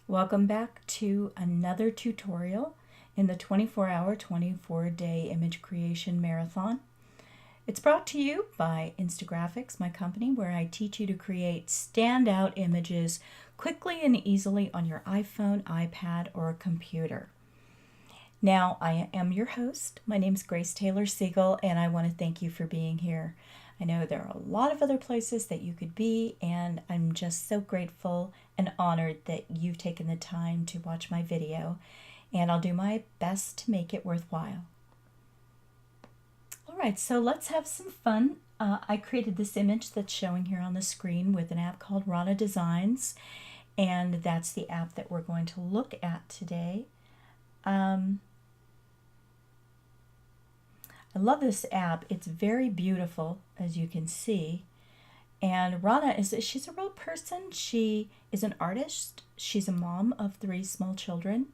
Welcome back to another tutorial in the 24-hour, 24-day image creation marathon. It's brought to you by Instagraphics, my company, where I teach you to create standout images quickly and easily on your iPhone, iPad, or computer. Now, I am your host. My name is Grace Taylor Siegel, and I want to thank you for being here. I know there are a lot of other places that you could be, and I'm just so grateful and honored that you've taken the time to watch my video, and I'll do my best to make it worthwhile. All right, so let's have some fun. I created this image that's showing here on the screen with an app called Rhonna Designs, and that's the app that we're going to look at today. I love this app. It's very beautiful, as you can see. And Rhonna she's a real person. She is an artist. She's a mom of 3 small children.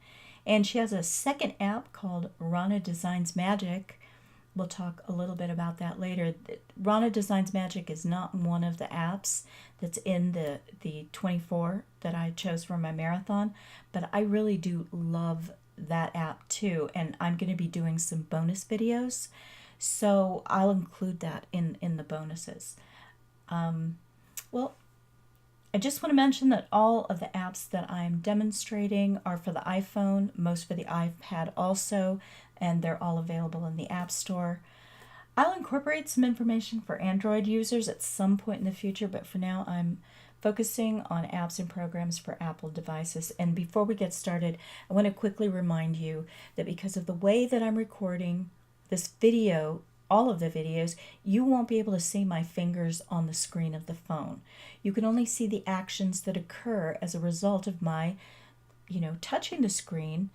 And she has a second app called Rhonna Designs Magic. We'll talk a little bit about that later. Rhonna Designs Magic is not one of the apps that's in the 24 that I chose for my marathon, but I really do love that app too, and I'm going to be doing some bonus videos, so I'll include that in the bonuses. Well, I just want to mention that all of the apps that I'm demonstrating are for the iPhone, most for the iPad also, and they're all available in the App Store. I'll incorporate some information for Android users at some point in the future, but for now I'm focusing on apps and programs for Apple devices. And before we get started, I want to quickly remind you that because of the way that I'm recording this video, all of the videos, you won't be able to see my fingers on the screen of the phone. You can only see the actions that occur as a result of my, touching the screen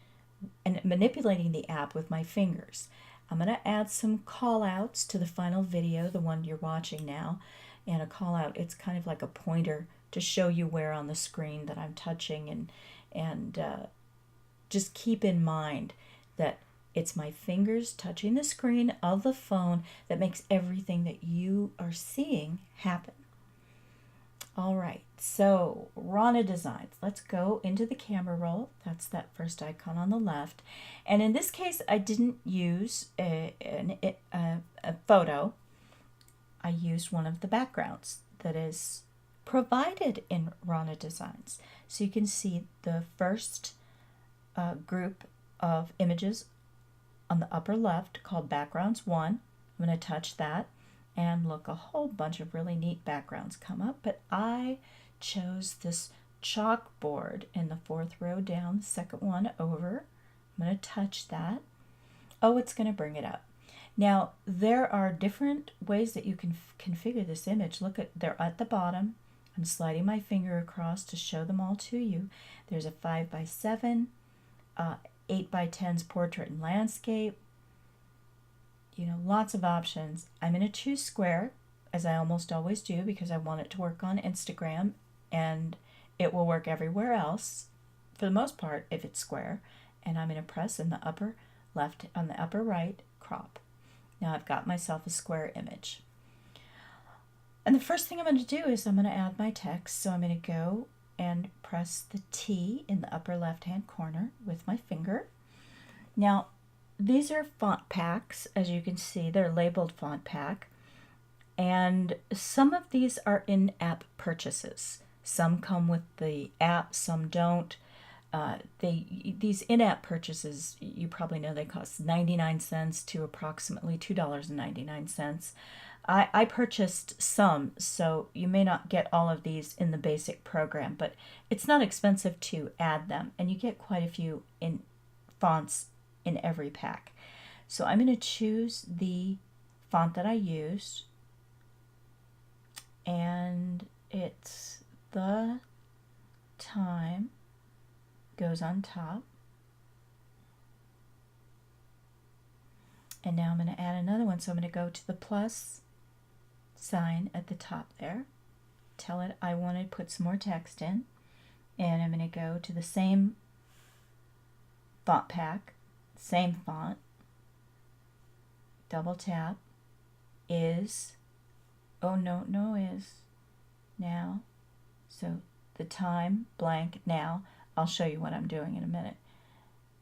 and manipulating the app with my fingers. I'm going to add some call outs to the final video, the one you're watching now. And a call out, it's kind of like a pointer to show you where on the screen that I'm touching, and just keep in mind that it's my fingers touching the screen of the phone that makes everything that you are seeing happen. All right, so Rhonna Designs. Let's go into the camera roll. That's that first icon on the left. And in this case, I didn't use a photo. I used one of the backgrounds that is provided in Rhonna Designs. So you can see the first group of images on the upper left called Backgrounds 1. I'm going to touch that, and look, a whole bunch of really neat backgrounds come up, but I chose this chalkboard in the 4th row down, the second one over. I'm going to touch that. Oh, it's going to bring it up. Now, there are different ways that you can configure this image. Look, they're at the bottom. I'm sliding my finger across to show them all to you. There's a 5x7, 8x10's portrait and landscape. Lots of options. I'm going to choose square, as I almost always do, because I want it to work on Instagram, and it will work everywhere else, for the most part, if it's square. And I'm going to press in the upper left, on the upper right, crop. Now I've got myself a square image. And the first thing I'm going to do is I'm going to add my text. So I'm going to go and press the T in the upper left-hand corner with my finger. Now, these are font packs. As you can see, they're labeled font pack. And some of these are in-app purchases. Some come with the app, some don't. These in-app purchases, you probably know they cost 99 cents to approximately $2.99. I purchased some, so you may not get all of these in the basic program, but it's not expensive to add them, and you get quite a few in fonts in every pack. So I'm going to choose the font that I used, and it's The Time. Goes on top. And now I'm going to add another one. So I'm going to go to the plus sign at the top there. Tell it I want to put some more text in. And I'm going to go to the same font pack, same font. Double tap. Is. Oh, no, is. Now. So the time, blank, now. I'll show you what I'm doing in a minute.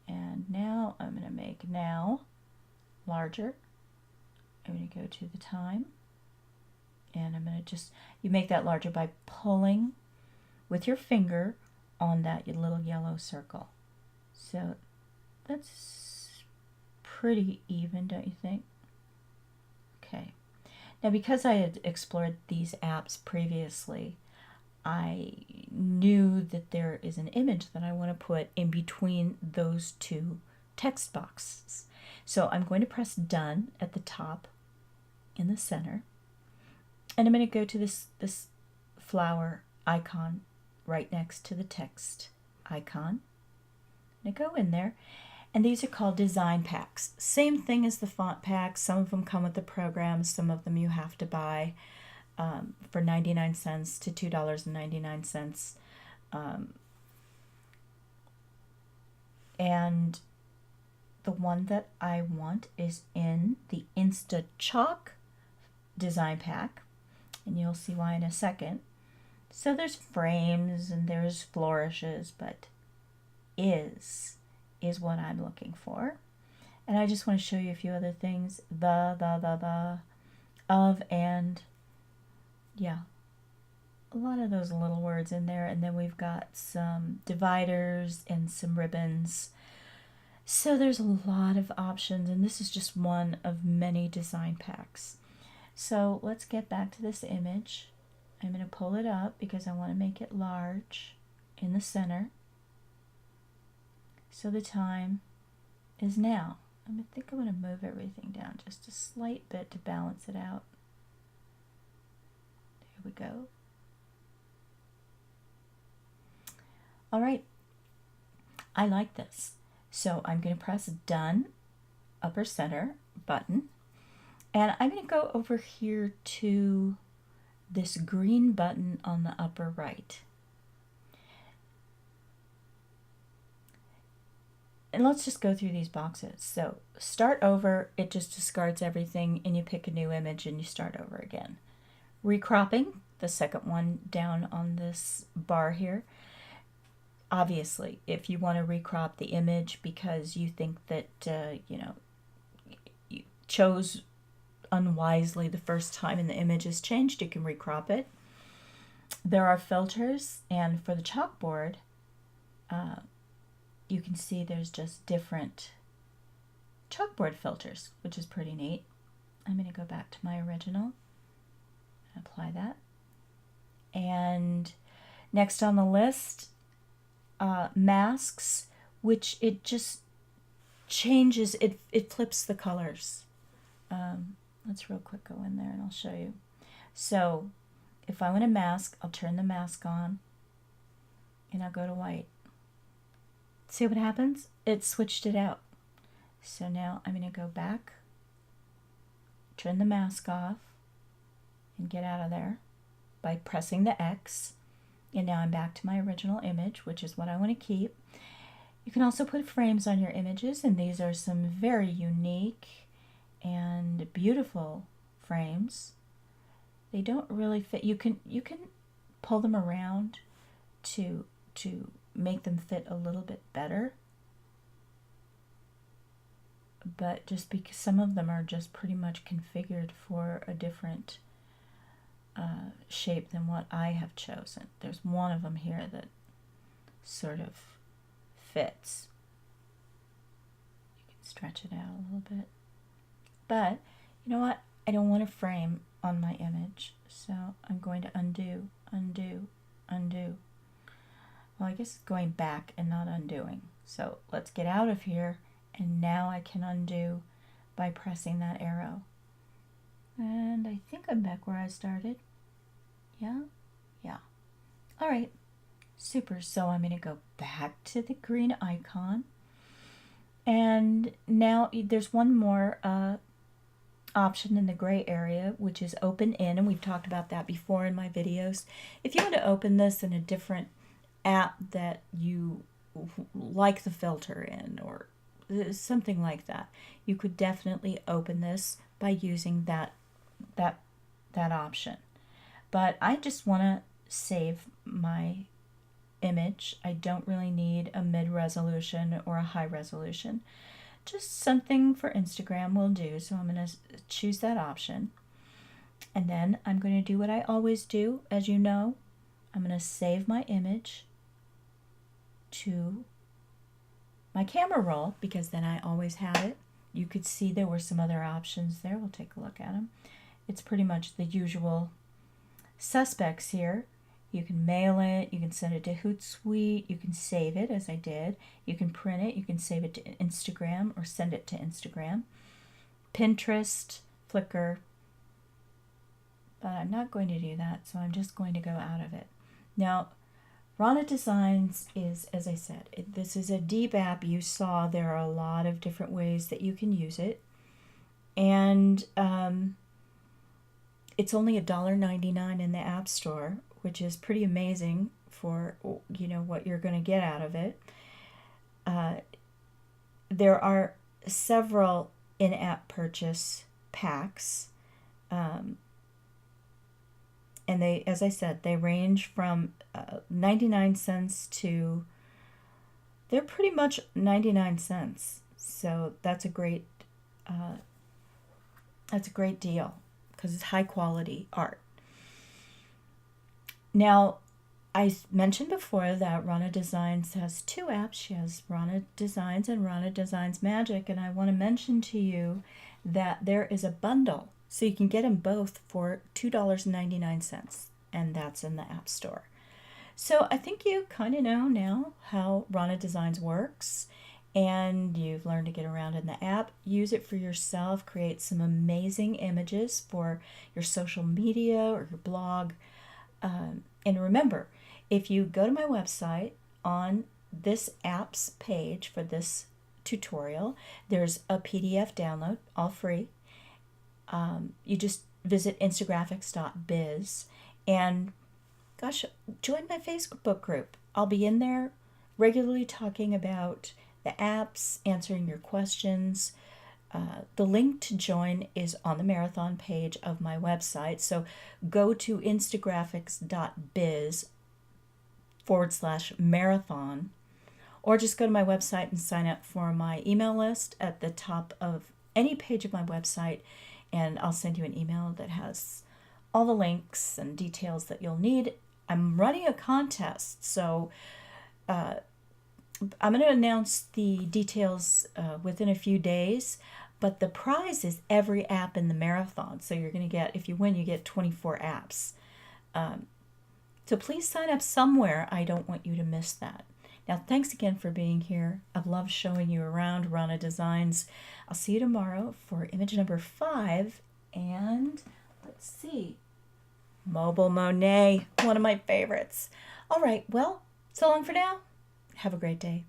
And now I'm going to make now larger. I'm going to go to the time, and I'm going to just, you make that larger by pulling with your finger on that little yellow circle. So that's pretty even, don't you think? Okay. Now, because I had explored these apps previously, I knew that there is an image that I want to put in between those two text boxes. So I'm going to press done at the top in the center, and I'm going to go to this flower icon right next to the text icon. I'm going to go in there, and these are called design packs. Same thing as the font packs. Some of them come with the program, some of them you have to buy for 99 cents to $2.99. And the one that I want is in the Insta Chalk design pack, and you'll see why in a second. So there's frames and there's flourishes, but is what I'm looking for. And I just want to show you a few other things. The, of, and, yeah. A lot of those little words in there. And then we've got some dividers and some ribbons. So there's a lot of options, and this is just one of many design packs. So let's get back to this image. I'm going to pull it up because I want to make it large in the center. So the time is now. I think I'm going to move everything down just a slight bit to balance it out. There we go. All right. I like this. So I'm going to press done, upper center button, and I'm going to go over here to this green button on the upper right. And let's just go through these boxes. So start over, it just discards everything, and you pick a new image and you start over again. Recropping, the second one down on this bar here. Obviously, if you want to recrop the image because you think that, you chose unwisely the first time and the image is changed, you can recrop it. There are filters, and for the chalkboard, you can see there's just different chalkboard filters, which is pretty neat. I'm going to go back to my original and apply that. And next on the list, masks, which it just changes, it flips the colors. Let's real quick go in there and I'll show you. So if I want a mask, I'll turn the mask on and I'll go to white. See what happens? It switched it out. So now I'm going to go back, turn the mask off, and get out of there by pressing the X. And now I'm back to my original image, which is what I want to keep. You can also put frames on your images, and these are some very unique and beautiful frames. They don't really fit. You can pull them around to make them fit a little bit better. But just because some of them are just pretty much configured for a different shape than what I have chosen. There's one of them here that sort of fits. You can stretch it out a little bit. But you know what? I don't want a frame on my image, so I'm going to undo, undo, undo. Well, I guess it's going back and not undoing. So let's get out of here, and now I can undo by pressing that arrow. And I think I'm back where I started. Yeah? Yeah. All right. Super. So I'm going to go back to the green icon. And now there's one more option in the gray area, which is open in, and we've talked about that before in my videos. If you want to open this in a different app that you like the filter in or something like that, you could definitely open this by using that option. But I just want to save my image. I don't really need a mid-resolution or a high resolution. Just something for Instagram will do. So I'm going to choose that option. And then I'm going to do what I always do, as you know. I'm going to save my image to my camera roll, because then I always have it. You could see there were some other options there. We'll take a look at them. It's pretty much the usual suspects here. You can mail it, you can send it to Hootsuite, you can save it, as I did. You can print it, you can save it to Instagram or send it to Instagram. Pinterest, Flickr. But I'm not going to do that, so I'm just going to go out of it. Now, Rhonna Designs is, as I said, this is a deep app. You saw there are a lot of different ways that you can use it. And it's only $1.99 in the App Store, which is pretty amazing for, you know, what you're going to get out of it. There are several in-app purchase packs. And they, as I said, they range from 99 cents to, they're pretty much 99 cents. So that's a great deal, because it's high quality art. Now, I mentioned before that Rhonna Designs has two apps. She has Rhonna Designs and Rhonna Designs Magic, and I want to mention to you that there is a bundle. So you can get them both for $2.99, and that's in the App Store. So I think you kind of know now how Rhonna Designs works, and you've learned to get around in the app. Use it for yourself. Create some amazing images for your social media or your blog. And remember, if you go to my website on this app's page for this tutorial, there's a PDF download, all free. You just visit instagraphics.biz, and gosh, join my Facebook group. I'll be in there regularly talking about the apps, answering your questions. The link to join is on the marathon page of my website. So go to instagraphics.biz/marathon, or just go to my website and sign up for my email list at the top of any page of my website, and I'll send you an email that has all the links and details that you'll need. I'm running a contest, so I'm going to announce the details within a few days, but the prize is every app in the marathon. So you're going to get, if you win, you get 24 apps. So please sign up somewhere. I don't want you to miss that. Now, thanks again for being here. I've loved showing you around Rhonna Designs. I'll see you tomorrow for image number 5. And let's see, Mobile Monet, one of my favorites. All right, well, so long for now. Have a great day.